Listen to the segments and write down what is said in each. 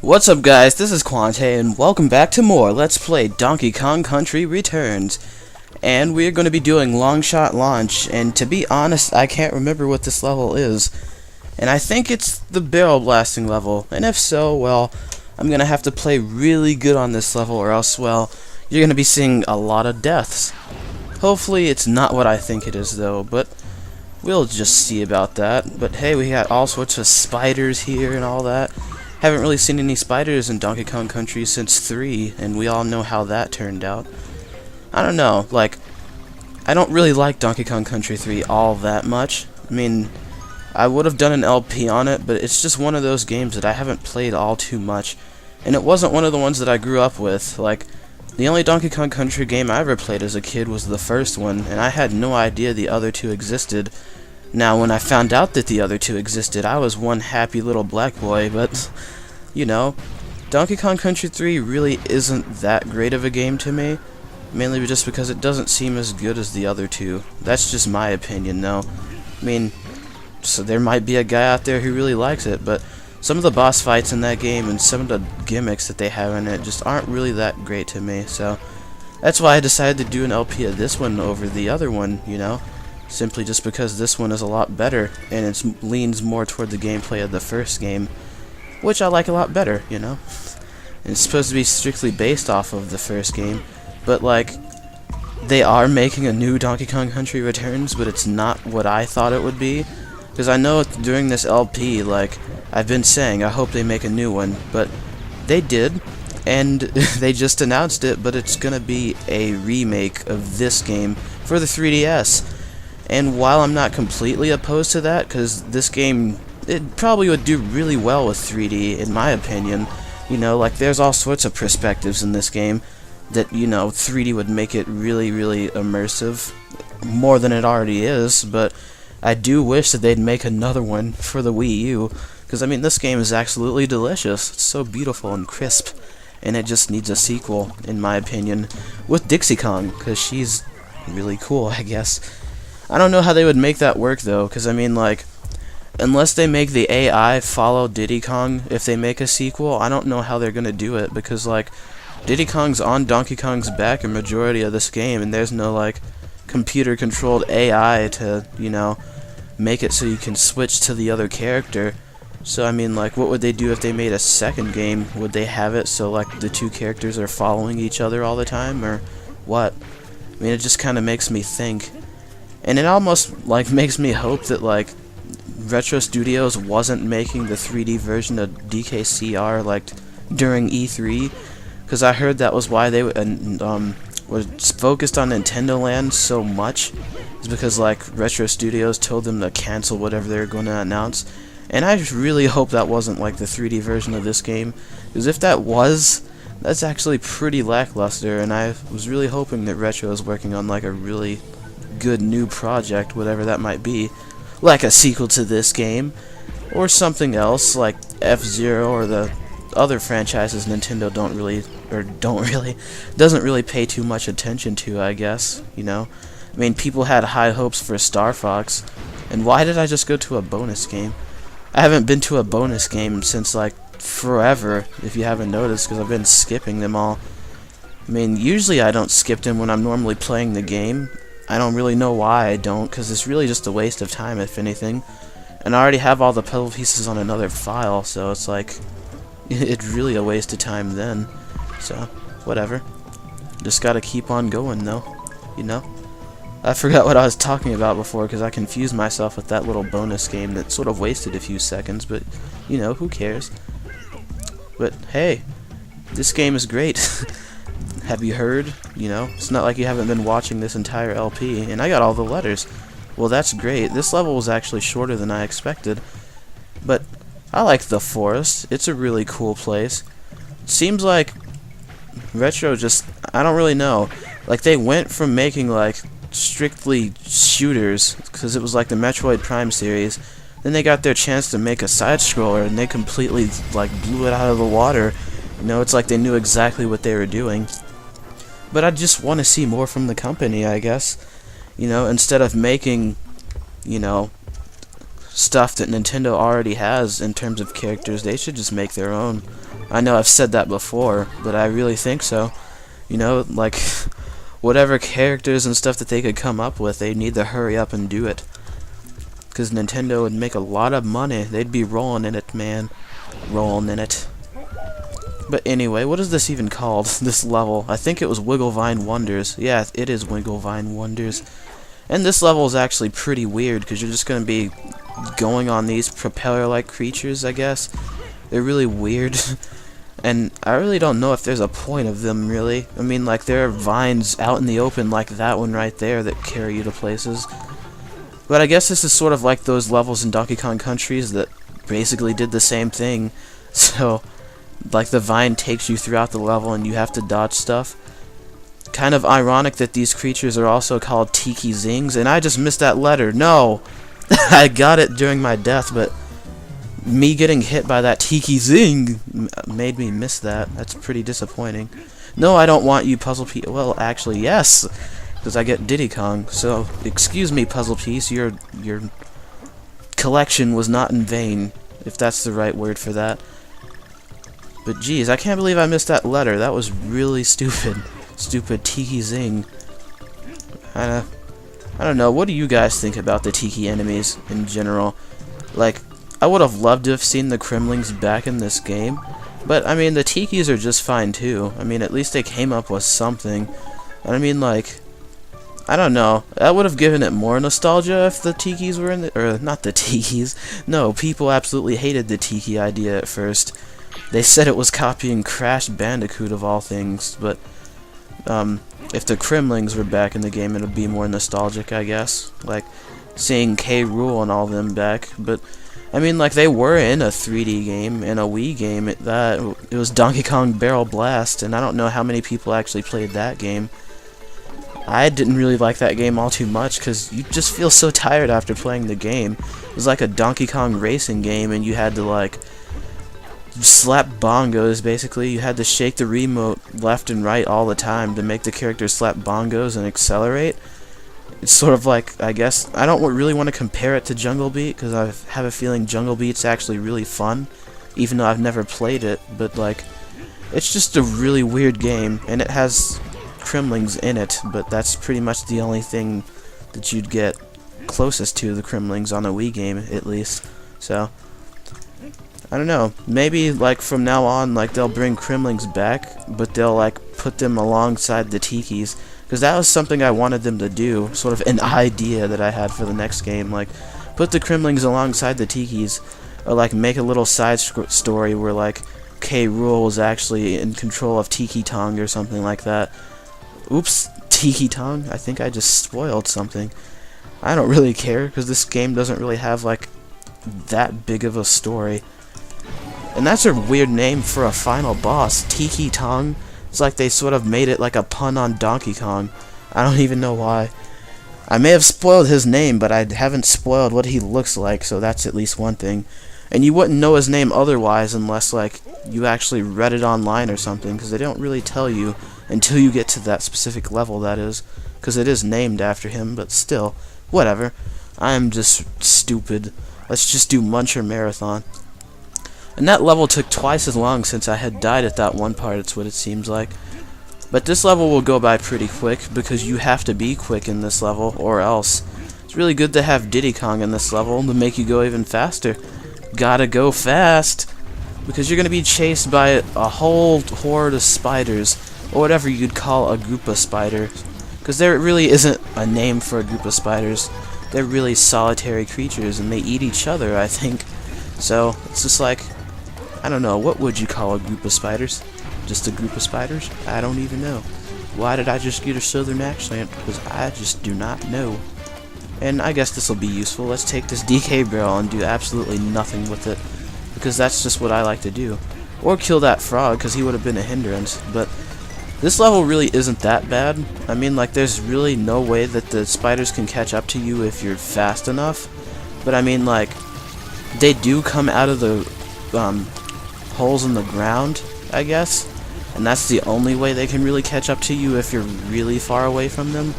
What's up, guys? This is Quante, and welcome back to more Let's Play Donkey Kong Country Returns. And we're going to be doing Long Shot Launch, and to be honest, I can't remember what this level is. And I think it's the barrel blasting level, and if so, well, I'm going to have to play really good on this level, or else, well, you're going to be seeing a lot of deaths. Hopefully it's not what I think it is, though, but we'll just see about that. But hey, we got all sorts of spiders here and all that. Haven't really seen any spiders in Donkey Kong Country since 3, and we all know how that turned out. I don't know, like, I don't really like Donkey Kong Country 3 all that much. I mean, I would have done an LP on it, but it's just one of those games that I haven't played all too much. And it wasn't one of the ones that I grew up with. Like, the only Donkey Kong Country game I ever played as a kid was the first one, and I had no idea the other two existed. Now, when I found out that the other two existed, I was one happy little black boy, but, you know, Donkey Kong Country 3 really isn't that great of a game to me, mainly just because it doesn't seem as good as the other two. That's just my opinion, though. I mean, so there might be a guy out there who really likes it, but some of the boss fights in that game and some of the gimmicks that they have in it just aren't really that great to me, so that's why I decided to do an LP of this one over the other one, you know? Simply just because this one is a lot better, and it leans more toward the gameplay of the first game, which I like a lot better, you know? And it's supposed to be strictly based off of the first game, but like, they are making a new Donkey Kong Country Returns, but it's not what I thought it would be, because I know during this LP, like, I've been saying, I hope they make a new one, but they did, and they just announced it, but it's gonna be a remake of this game for the 3DS. And while I'm not completely opposed to that, because this game, it probably would do really well with 3D, in my opinion. You know, like, there's all sorts of perspectives in this game that, you know, 3D would make it really, really immersive, more than it already is, but I do wish that they'd make another one for the Wii U, because, I mean, this game is absolutely delicious. It's so beautiful and crisp, and it just needs a sequel, in my opinion, with Dixie Kong, because she's really cool, I guess. I don't know how they would make that work, though, because, I mean, like, unless they make the AI follow Diddy Kong if they make a sequel, I don't know how they're going to do it, because, like, Diddy Kong's on Donkey Kong's back a majority of this game, and there's no, like, computer-controlled AI to, you know, make it so you can switch to the other character. So, I mean, like, what would they do if they made a second game? Would they have it so, like, the two characters are following each other all the time, or what? I mean, it just kind of makes me think. And it almost, like, makes me hope that, like, Retro Studios wasn't making the 3D version of DKCR, like, during E3, because I heard that was why they was focused on Nintendo Land so much, is because, like, Retro Studios told them to cancel whatever they were going to announce. And I just really hope that wasn't, like, the 3D version of this game, because if that was, that's actually pretty lackluster, and I was really hoping that Retro was working on, like, a really good new project, whatever that might be, like a sequel to this game, or something else, like F-Zero or the other franchises Nintendo doesn't really pay too much attention to, I guess, you know? I mean, people had high hopes for Star Fox, and why did I just go to a bonus game? I haven't been to a bonus game since, like, forever, if you haven't noticed, because I've been skipping them all. I mean, usually I don't skip them when I'm normally playing the game. I don't really know why I don't, because it's really just a waste of time, if anything. And I already have all the puzzle pieces on another file, so it's like, it's really a waste of time then. So, whatever. Just gotta keep on going, though, you know? I forgot what I was talking about before, because I confused myself with that little bonus game that sort of wasted a few seconds, but, you know, who cares? But, hey, this game is great. Have you heard? You know, it's not like you haven't been watching this entire LP, and I got all the letters. Well, that's great. This level was actually shorter than I expected, but I like the forest. It's a really cool place. It seems like Retro just, I don't really know, like, they went from making, like, strictly shooters, because it was like the Metroid Prime series, then they got their chance to make a side-scroller, and they completely, like, blew it out of the water. You know, it's like they knew exactly what they were doing. But I just want to see more from the company, I guess. You know, instead of making, you know, stuff that Nintendo already has in terms of characters, they should just make their own. I know I've said that before, but I really think so. You know, like, whatever characters and stuff that they could come up with, they need to hurry up and do it. Because Nintendo would make a lot of money. They'd be rolling in it, man. Rolling in it. But anyway, what is this even called, this level? I think it was Wigglevine Wonders. Yeah, it is Wigglevine Wonders. And this level is actually pretty weird, because you're just going to be going on these propeller-like creatures, I guess. They're really weird. And I really don't know if there's a point of them, really. I mean, like, there are vines out in the open like that one right there that carry you to places. But I guess this is sort of like those levels in Donkey Kong Countries that basically did the same thing. So, like, the vine takes you throughout the level and you have to dodge stuff. Kind of ironic that these creatures are also called Tiki Zings, and I just missed that letter. No! I got it during my death, but me getting hit by that Tiki Zing made me miss that. That's pretty disappointing. No, I don't want you, Puzzle Piece. Well, actually, yes! Because I get Diddy Kong. So, excuse me, Puzzle Piece, your collection was not in vain, if that's the right word for that. But geez, I can't believe I missed that letter. That was really stupid. Stupid Tiki Zing. I don't know, what do you guys think about the Tiki enemies in general? Like, I would have loved to have seen the Kremlings back in this game, but I mean, the Tikis are just fine too. I mean, at least they came up with something. And I mean, like, I don't know. That would have given it more nostalgia if the Tikis were in the... Or, not the Tikis. No, people absolutely hated the Tiki idea at first. They said it was copying Crash Bandicoot of all things, but... if the Kremlings were back in the game, it would be more nostalgic, I guess. Like, seeing K. Rool and all them back. But, I mean, like, they were in a 3D game, in a Wii game. It was Donkey Kong Barrel Blast, and I don't know how many people actually played that game. I didn't really like that game all too much, because you just feel so tired after playing the game. It was like a Donkey Kong racing game, and you had to, like, slap bongos, basically. You had to shake the remote left and right all the time to make the character slap bongos and accelerate. It's sort of like, I guess, I don't really want to compare it to Jungle Beat, because I have a feeling Jungle Beat's actually really fun, even though I've never played it, but, like, it's just a really weird game, and it has Kremlings in it, but that's pretty much the only thing that you'd get closest to the Kremlings on a Wii game, at least. So, I don't know, maybe, like, from now on, like, they'll bring Kremlings back, but they'll, like, put them alongside the Tikis, because that was something I wanted them to do, sort of an idea that I had for the next game, like, put the Kremlings alongside the Tikis, or, like, make a little side story where, like, K. Rool was actually in control of Tiki Tong or something like that. Oops, Tiki Tong? I think I just spoiled something. I don't really care, because this game doesn't really have, like, that big of a story. And that's a weird name for a final boss, Tiki Tong. It's like they sort of made it like a pun on Donkey Kong. I don't even know why. I may have spoiled his name, but I haven't spoiled what he looks like, so that's at least one thing. And you wouldn't know his name otherwise unless, like, you actually read it online or something, because they don't really tell you until you get to that specific level, that is. Because it is named after him, but still, whatever. I'm just stupid. Let's just do Muncher Marathon. And that level took twice as long since I had died at that one part, it's what it seems like. But this level will go by pretty quick, because you have to be quick in this level, or else. It's really good to have Diddy Kong in this level to make you go even faster. Gotta go fast, because you're gonna be chased by a whole horde of spiders, or whatever you'd call a group of spiders, because there really isn't a name for a group of spiders. They're really solitary creatures, and they eat each other, I think. So it's just like, I don't know, what would you call a group of spiders? Just a group of spiders? I don't even know. Why did I just get a southern accent? Because I just do not know. And I guess this will be useful. Let's take this DK barrel and do absolutely nothing with it, because that's just what I like to do. Or kill that frog, because he would have been a hindrance. But this level really isn't that bad. I mean, like, there's really no way that the spiders can catch up to you if you're fast enough. But I mean, like, they do come out of the holes in the ground, I guess. And that's the only way they can really catch up to you if you're really far away from them.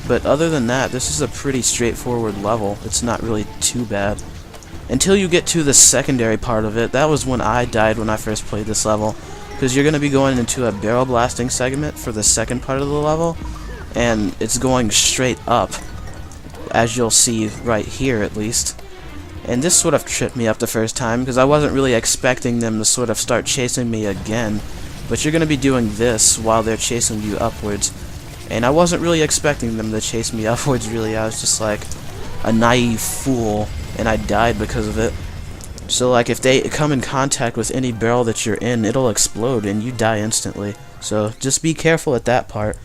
But other than that, this is a pretty straightforward level. It's not really too bad. until you get to the secondary part of it. That was when I died when I first played this level, because you're going to be going into a barrel blasting segment for the second part of the level, and it's going straight up, as you'll see right here at least. And this sort of tripped me up the first time, because I wasn't really expecting them to sort of start chasing me again. But you're going to be doing this while they're chasing you upwards. And I wasn't really expecting them to chase me upwards, really. I was just like a naive fool, and I died because of it. So like if they come in contact with any barrel that you're in, it'll explode and you die instantly. So just be careful at that part.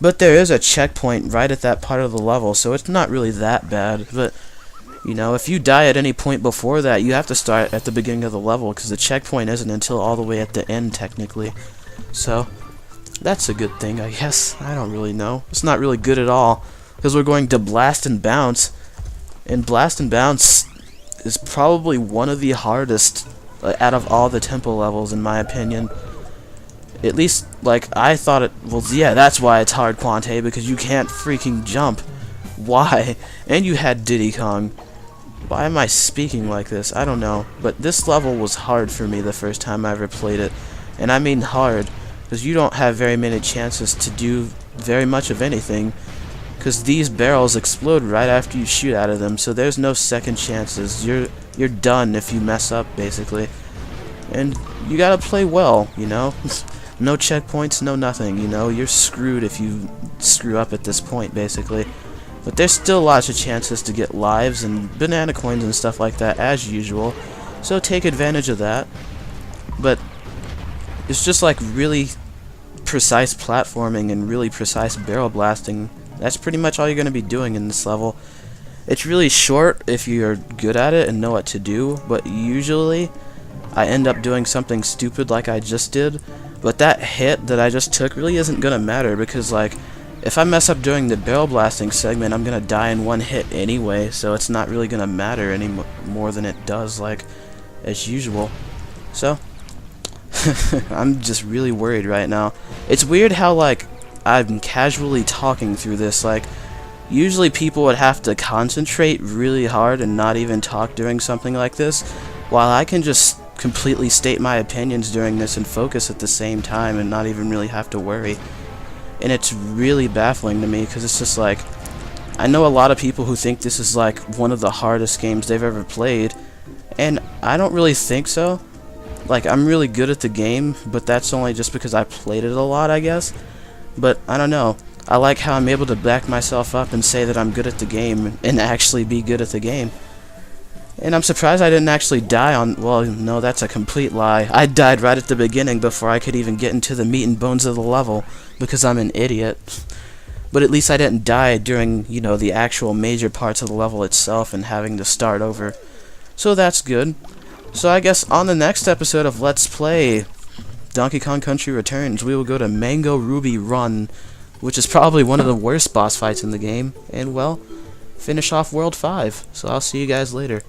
But there is a checkpoint right at that part of the level, so it's not really that bad. But you know, if you die at any point before that, you have to start at the beginning of the level, because the checkpoint isn't until all the way at the end, technically. So, that's a good thing, I guess. I don't really know. It's not really good at all, because we're going to Blast and Bounce. And Blast and Bounce is probably one of the hardest out of all the tempo levels, in my opinion. At least, like, I thought it... Well, yeah, that's why it's hard, Quante, because you can't freaking jump. Why? And you had Diddy Kong. Why am I speaking like this? I don't know. But this level was hard for me the first time I ever played it. And I mean hard, because you don't have very many chances to do very much of anything. Because these barrels explode right after you shoot out of them, so there's no second chances. You're done if you mess up, basically. And you gotta play well, you know? No checkpoints, no nothing, you know? You're screwed if you screw up at this point, basically. But there's still lots of chances to get lives and banana coins and stuff like that, as usual. So take advantage of that. But it's just like really precise platforming and really precise barrel blasting. That's pretty much all you're going to be doing in this level. It's really short if you're good at it and know what to do, but usually I end up doing something stupid like I just did. But that hit that I just took really isn't going to matter, because like, if I mess up during the barrel blasting segment, I'm gonna die in one hit anyway, so it's not really gonna matter any more than it does, like, as usual. So, I'm just really worried right now. It's weird how, like, I'm casually talking through this. Like, usually people would have to concentrate really hard and not even talk during something like this, while I can just completely state my opinions during this and focus at the same time and not even really have to worry. And it's really baffling to me, because it's just like, I know a lot of people who think this is like one of the hardest games they've ever played, and I don't really think so. Like, I'm really good at the game, but that's only just because I played it a lot, I guess. But I don't know, I like how I'm able to back myself up and say that I'm good at the game and actually be good at the game. And I'm surprised I didn't actually die on... Well, no, that's a complete lie. I died right at the beginning before I could even get into the meat and bones of the level, because I'm an idiot. But at least I didn't die during, you know, the actual major parts of the level itself and having to start over. So that's good. So I guess on the next episode of Let's Play Donkey Kong Country Returns, we will go to Mango Ruby Run, which is probably one of the worst boss fights in the game, and, well, finish off World 5. So I'll see you guys later.